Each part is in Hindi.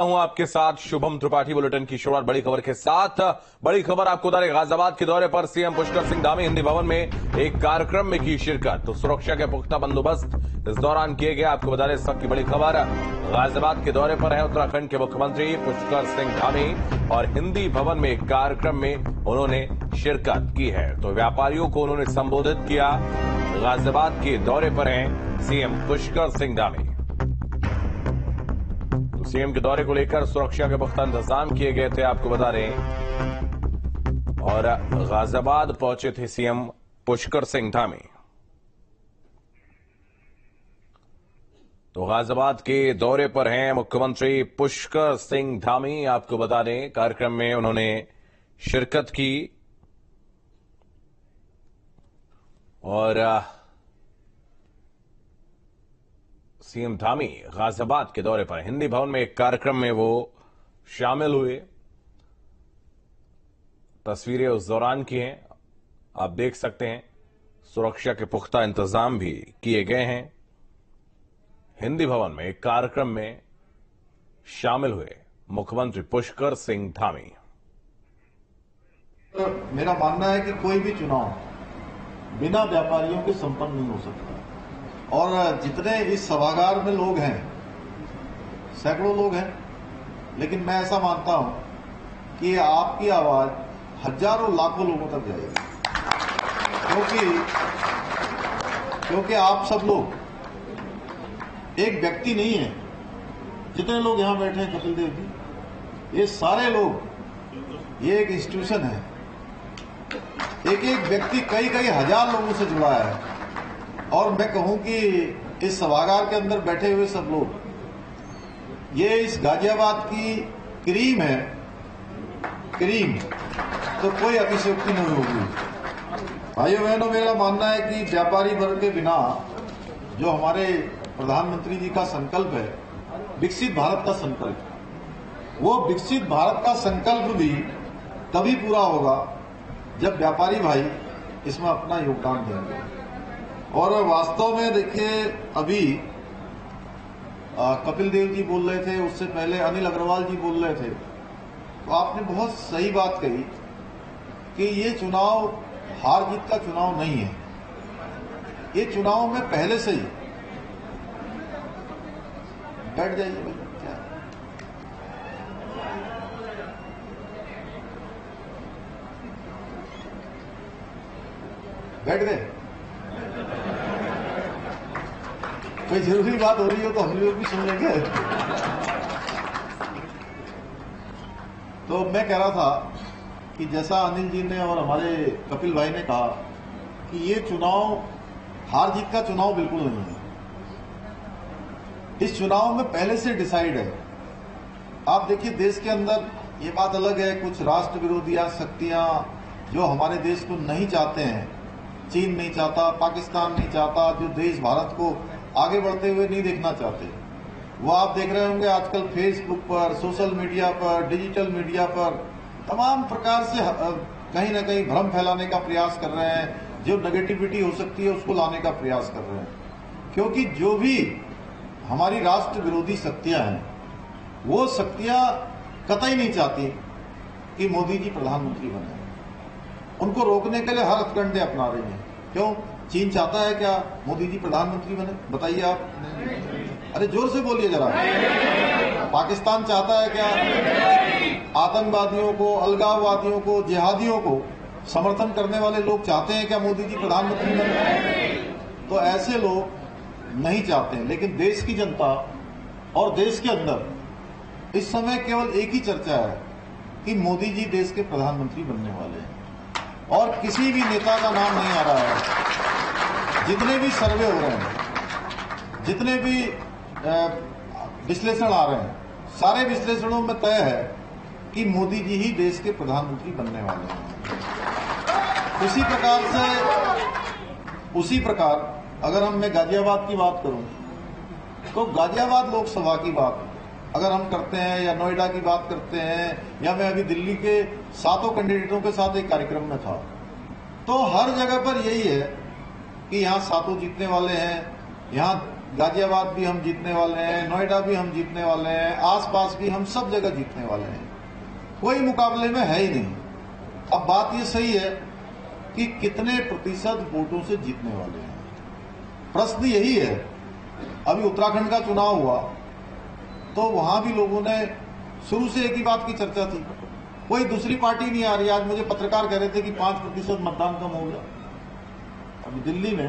हूं आपके साथ शुभम त्रिपाठी। बुलेटिन की शुरुआत बड़ी खबर के साथ। बड़ी खबर आपको बता रहे, गाजियाबाद के दौरे पर सीएम पुष्कर सिंह धामी हिंदी भवन में एक कार्यक्रम में की शिरकत। तो सुरक्षा के पुख्ता बंदोबस्त इस दौरान किए गए। आपको बता रहे इस वक्त की बड़ी खबर, गाजियाबाद के दौरे पर है उत्तराखंड के मुख्यमंत्री पुष्कर सिंह धामी और हिंदी भवन में एक कार्यक्रम में उन्होंने शिरकत की है। तो व्यापारियों को उन्होंने संबोधित किया। गाजियाबाद के दौरे पर हैं सीएम पुष्कर सिंह धामी। सीएम के दौरे को लेकर सुरक्षा के पुख्ता इंतजाम किए गए थे, आपको बता रहे हैं। और गाजियाबाद पहुंचे थे सीएम पुष्कर सिंह धामी। तो गाजियाबाद के दौरे पर हैं मुख्यमंत्री पुष्कर सिंह धामी। आपको बता दें कार्यक्रम में उन्होंने शिरकत की और सीएम धामी गाजियाबाद के दौरे पर हिंदी भवन में एक कार्यक्रम में वो शामिल हुए। तस्वीरें उस दौरान की हैं, आप देख सकते हैं। सुरक्षा के पुख्ता इंतजाम भी किए गए हैं। हिंदी भवन में एक कार्यक्रम में शामिल हुए मुख्यमंत्री पुष्कर सिंह धामी। मेरा मानना है कि कोई भी चुनाव बिना व्यापारियों के संपन्न नहीं हो सकता। और जितने इस सभागार में लोग हैं, सैकड़ों लोग हैं, लेकिन मैं ऐसा मानता हूं कि आपकी आवाज हजारों लाखों लोगों तक जाएगी, क्योंकि आप सब लोग एक व्यक्ति नहीं है। जितने लोग यहां बैठे हैं कपिल देव जी, ये सारे लोग, ये एक इंस्टीट्यूशन है। एक एक व्यक्ति कई कई हजार लोगों से जुड़ा है। और मैं कहूं कि इस सभागार के अंदर बैठे हुए सब लोग, ये इस गाजियाबाद की क्रीम है, क्रीम, तो कोई अतिशयोक्ति नहीं होगी। भाइयों बहनों, मेरा मानना है कि व्यापारी वर्ग के बिना जो हमारे प्रधानमंत्री जी का संकल्प है, विकसित भारत का संकल्प, वो विकसित भारत का संकल्प भी तभी पूरा होगा जब व्यापारी भाई इसमें अपना योगदान देंगे। और वास्तव में देखिए, अभी कपिल देव जी बोल रहे थे, उससे पहले अनिल अग्रवाल जी बोल रहे थे, तो आपने बहुत सही बात कही कि ये चुनाव हार जीत का चुनाव नहीं है। ये चुनाव में पहले से ही बैठ जाइए भाई, क्या बैठ गए। कोई जरूरी बात हो रही हो तो हम लोग भी सुन लेंगे। तो मैं कह रहा था कि जैसा अनिल जी ने और हमारे कपिल भाई ने कहा कि ये चुनाव हार जीत का चुनाव बिल्कुल नहीं है। इस चुनाव में पहले से डिसाइड है। आप देखिए, देश के अंदर ये बात अलग है, कुछ राष्ट्र विरोधी शक्तियां जो हमारे देश को नहीं चाहते हैं, चीन नहीं चाहता, पाकिस्तान नहीं चाहता, जो देश भारत को आगे बढ़ते हुए नहीं देखना चाहते, वो आप देख रहे होंगे आजकल फेसबुक पर, सोशल मीडिया पर, डिजिटल मीडिया पर तमाम प्रकार से कहीं ना कहीं भ्रम फैलाने का प्रयास कर रहे हैं। जो नेगेटिविटी हो सकती है उसको लाने का प्रयास कर रहे हैं। क्योंकि जो भी हमारी राष्ट्र विरोधी शक्तियां हैं, वो शक्तियां कतई नहीं चाहती कि मोदी जी प्रधानमंत्री बने। उनको रोकने के लिए हर हथकंडे अपना रही हैं। क्यों? चीन चाहता है क्या मोदी जी प्रधानमंत्री बने? बताइए आप। अरे जोर से बोलिए जरा। पाकिस्तान चाहता है क्या? आतंकवादियों को, अलगाववादियों को, जिहादियों को समर्थन करने वाले लोग चाहते हैं क्या मोदी जी प्रधानमंत्री बने? तो ऐसे लोग नहीं चाहते हैं। लेकिन देश की जनता और देश के अंदर इस समय केवल एक ही चर्चा है कि मोदी जी देश के प्रधानमंत्री बनने वाले हैं। और किसी भी नेता का नाम नहीं आ रहा है। जितने भी सर्वे हो रहे हैं, जितने भी विश्लेषण आ रहे हैं, सारे विश्लेषणों में तय है कि मोदी जी ही देश के प्रधानमंत्री बनने वाले हैं। उसी प्रकार अगर मैं गाजियाबाद की बात करूं, तो गाजियाबाद लोकसभा की बात अगर हम करते हैं, या नोएडा की बात करते हैं, या मैं अभी दिल्ली के 7 कैंडिडेटों के साथ एक कार्यक्रम में था, तो हर जगह पर यही है कि यहाँ 7 जीतने वाले हैं, यहाँ गाजियाबाद भी हम जीतने वाले हैं, नोएडा भी हम जीतने वाले हैं, आसपास भी हम सब जगह जीतने वाले हैं। कोई मुकाबले में है ही नहीं। अब बात ये सही है कि कितने प्रतिशत वोटों से जीतने वाले हैं। प्रश्न यही है। अभी उत्तराखंड का चुनाव हुआ तो वहां भी लोगों ने शुरू से एक ही बात की चर्चा थी, कोई दूसरी पार्टी नहीं आ रही। आज मुझे पत्रकार कह रहे थे कि 5% मतदान कम हो गया अभी दिल्ली में।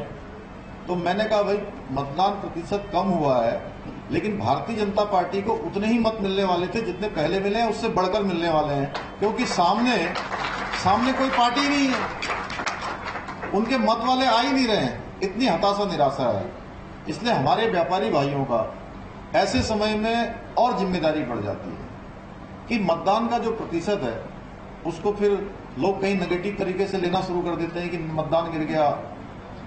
तो मैंने कहा भाई मतदान प्रतिशत कम हुआ है, लेकिन भारतीय जनता पार्टी को उतने ही मत मिलने वाले थे जितने पहले मिले हैं, उससे बढ़कर मिलने वाले हैं, क्योंकि सामने कोई पार्टी नहीं है, उनके मत वाले आ ही नहीं रहे हैं। इतनी हताशा निराशा है। इसलिए हमारे व्यापारी भाइयों का ऐसे समय में और जिम्मेदारी बढ़ जाती है कि मतदान का जो प्रतिशत है उसको फिर लोग कहीं नेगेटिव तरीके से लेना शुरू कर देते हैं कि मतदान गिर गया।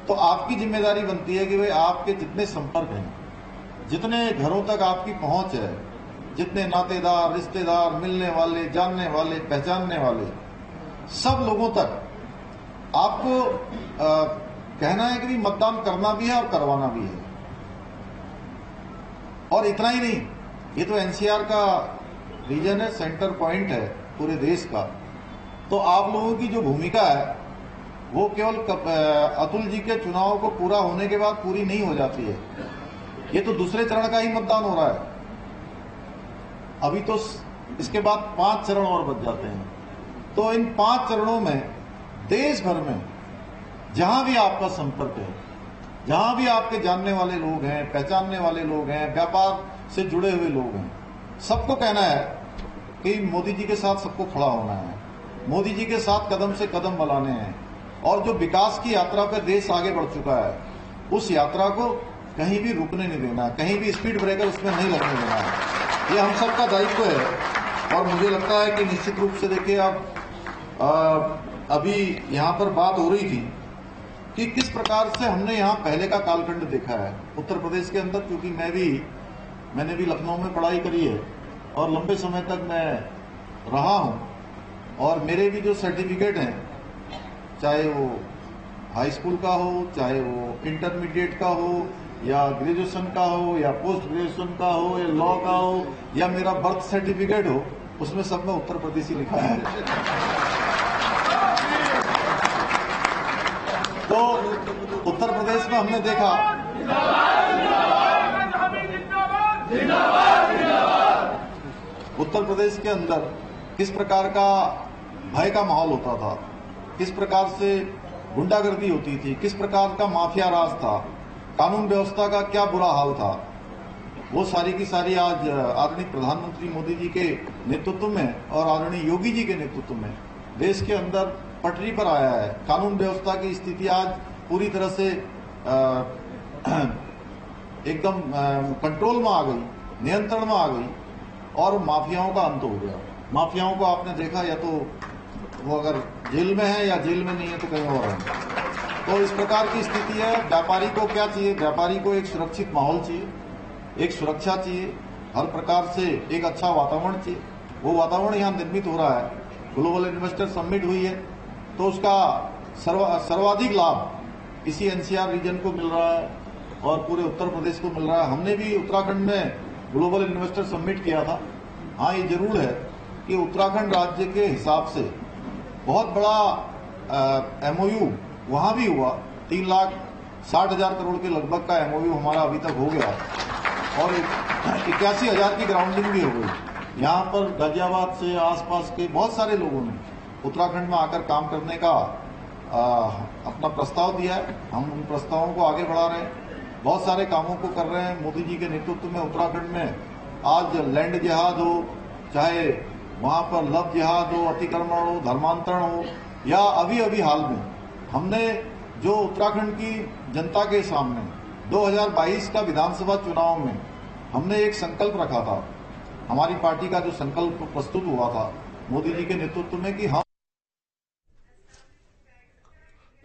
तो आपकी जिम्मेदारी बनती है कि भाई आपके जितने संपर्क हैं, जितने घरों तक आपकी पहुंच है, जितने नातेदार, रिश्तेदार, मिलने वाले, जानने वाले, पहचानने वाले, सब लोगों तक आपको कहना है कि मतदान करना भी है और करवाना भी है। और इतना ही नहीं, ये तो एनसीआर का रीजन है, सेंटर पॉइंट है पूरे देश का। तो आप लोगों की जो भूमिका है वो केवल अतुल जी के चुनाव को पूरा होने के बाद पूरी नहीं हो जाती है। ये तो दूसरे चरण का ही मतदान हो रहा है। अभी तो इसके बाद 5 चरण और बच जाते हैं। तो इन 5 चरणों में देश भर में जहां भी आपका संपर्क है, जहां भी आपके जानने वाले लोग हैं, पहचानने वाले लोग हैं, व्यापार से जुड़े हुए लोग हैं, सबको कहना है कि मोदी जी के साथ सबको खड़ा होना है, मोदी जी के साथ कदम से कदम मिलाने हैं। और जो विकास की यात्रा पर देश आगे बढ़ चुका है, उस यात्रा को कहीं भी रुकने नहीं देना, कहीं भी स्पीड ब्रेकर उसमें नहीं लगने देना है। ये हम सबका दायित्व है। और मुझे लगता है कि निश्चित रूप से देखिए, अब अभी यहाँ पर बात हो रही थी कि किस प्रकार से हमने यहाँ पहले का कालखंड देखा है उत्तर प्रदेश के अंदर, क्योंकि मैंने भी लखनऊ में पढ़ाई करी है और लंबे समय तक मैं रहा हूँ। और मेरे भी जो सर्टिफिकेट हैं, चाहे वो हाई स्कूल का हो, चाहे वो इंटरमीडिएट का हो, या ग्रेजुएशन का हो, या पोस्ट ग्रेजुएशन का हो, या लॉ का हो, या मेरा बर्थ सर्टिफिकेट हो, उसमें सब में उत्तर प्रदेश ही लिखा है। तो उत्तर प्रदेश में हमने देखा, उत्तर प्रदेश के अंदर किस प्रकार का भय का माहौल होता था, किस प्रकार से गुंडागर्दी होती थी, किस प्रकार का माफिया राज था, कानून व्यवस्था का क्या बुरा हाल था। वो सारी की सारी आज आदरणीय प्रधानमंत्री मोदी जी के नेतृत्व में और आदरणीय योगी जी के नेतृत्व में देश के अंदर पटरी पर आया है। कानून व्यवस्था की स्थिति आज पूरी तरह से एकदम कंट्रोल में आ गई, नियंत्रण में आ गई और माफियाओं का अंत हो गया। माफियाओं को आपने देखा, या तो वो अगर जेल में है या जेल में नहीं है तो कहीं और है। तो इस प्रकार की स्थिति है। व्यापारी को क्या चाहिए? व्यापारी को एक सुरक्षित माहौल चाहिए, एक सुरक्षा चाहिए, हर प्रकार से एक अच्छा वातावरण चाहिए। वो वातावरण यहाँ निर्मित हो रहा है। ग्लोबल इन्वेस्टर समिट हुई है तो उसका सर्वाधिक लाभ इसी एनसीआर रीजन को मिल रहा है और पूरे उत्तर प्रदेश को मिल रहा है। हमने भी उत्तराखंड में ग्लोबल इन्वेस्टर समिट किया था। हाँ, ये जरूर है कि उत्तराखंड राज्य के हिसाब से बहुत बड़ा एमओयू वहां भी हुआ। 3,60,000 करोड़ के लगभग का एमओयू हमारा अभी तक हो गया और 81,000 की ग्राउंडिंग भी हो गई। यहाँ पर गाजियाबाद से आसपास के बहुत सारे लोगों ने उत्तराखंड में आकर काम करने का अपना प्रस्ताव दिया है। हम उन प्रस्तावों को आगे बढ़ा रहे हैं, बहुत सारे कामों को कर रहे हैं। मोदी जी के नेतृत्व में उत्तराखंड में आज लैंड जिहाद हो, चाहे वहां पर लव जिहाद हो, अतिक्रमण हो, धर्मांतरण हो, या अभी हाल में हमने जो उत्तराखंड की जनता के सामने 2022 का विधानसभा चुनाव में हमने एक संकल्प रखा था, हमारी पार्टी का जो संकल्प प्रस्तुत हुआ था मोदी जी के नेतृत्व में कि हम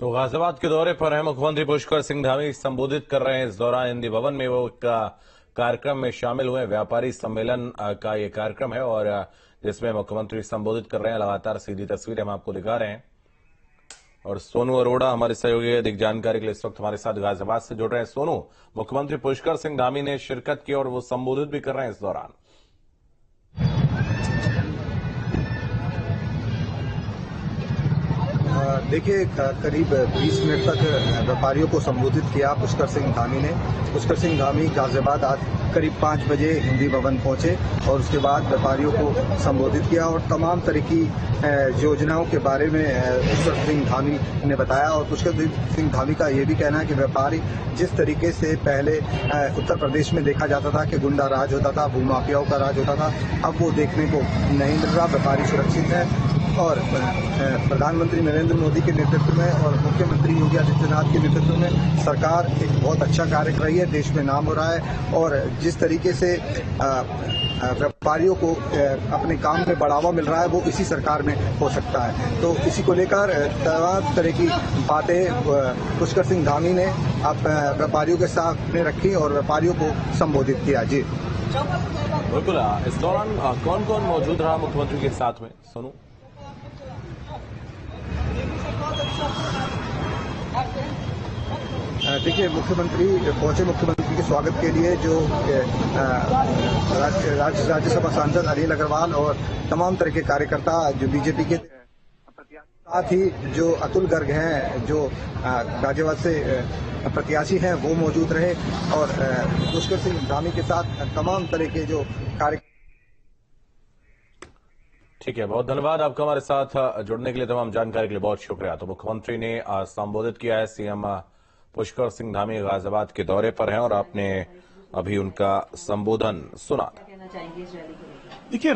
तो गाजियाबाद के दौरे पर है मुख्यमंत्री पुष्कर सिंह धामी संबोधित कर रहे हैं। इस दौरान हिंदी भवन में वो कार्यक्रम में शामिल हुए। व्यापारी सम्मेलन का ये कार्यक्रम है और जिसमें मुख्यमंत्री संबोधित कर रहे हैं। लगातार सीधी तस्वीरें हम आपको दिखा रहे हैं। और सोनू अरोड़ा हमारे सहयोगी अधिक जानकारी के लिए इस वक्त हमारे साथ गाजियाबाद से जुड़ रहे हैं। सोनू, मुख्यमंत्री पुष्कर सिंह धामी ने शिरकत की और वो संबोधित भी कर रहे हैं इस दौरान। देखिए, करीब 20 मिनट तक व्यापारियों को संबोधित किया पुष्कर सिंह धामी ने। पुष्कर सिंह धामी गाजियाबाद आज करीब 5 बजे हिंदी भवन पहुंचे और उसके बाद व्यापारियों को संबोधित किया और तमाम तरह की योजनाओं के बारे में पुष्कर सिंह धामी ने बताया। और पुष्कर सिंह धामी का ये भी कहना है कि व्यापारी जिस तरीके से पहले उत्तर प्रदेश में देखा जाता था कि गुंडा राज होता था, भूमाफियाओं का राज होता था, अब वो देखने को नहीं मिल रहा। व्यापारी सुरक्षित है और प्रधानमंत्री नरेंद्र मोदी के नेतृत्व में और मुख्यमंत्री योगी आदित्यनाथ के नेतृत्व में सरकार एक बहुत अच्छा कार्य कर रही है। देश में नाम हो रहा है और जिस तरीके से व्यापारियों को अपने काम में बढ़ावा मिल रहा है वो इसी सरकार में हो सकता है। तो इसी को लेकर तमाम तरह की बातें पुष्कर सिंह धामी ने अब व्यापारियों के सामने रखी और व्यापारियों को संबोधित किया। जी बिल्कुल। इस दौरान कौन कौन मौजूद रहा मुख्यमंत्री के साथ में, सोनू? देखिए, मुख्यमंत्री के स्वागत के लिए जो राज्यसभा सांसद अनिल अग्रवाल और तमाम तरह के कार्यकर्ता जो बीजेपी के साथ ही जो अतुल गर्ग हैं जो गाजियाबाद से प्रत्याशी हैं वो मौजूद रहे और पुष्कर सिंह धामी के साथ तमाम तरह के जो कार्य। ठीक है, बहुत धन्यवाद आपका हमारे साथ जुड़ने के लिए, तमाम जानकारी के लिए बहुत शुक्रिया। तो मुख्यमंत्री ने संबोधित किया है। सीएम पुष्कर सिंह धामी गाजियाबाद के दौरे पर हैं और आपने अभी उनका संबोधन सुना। देखिए,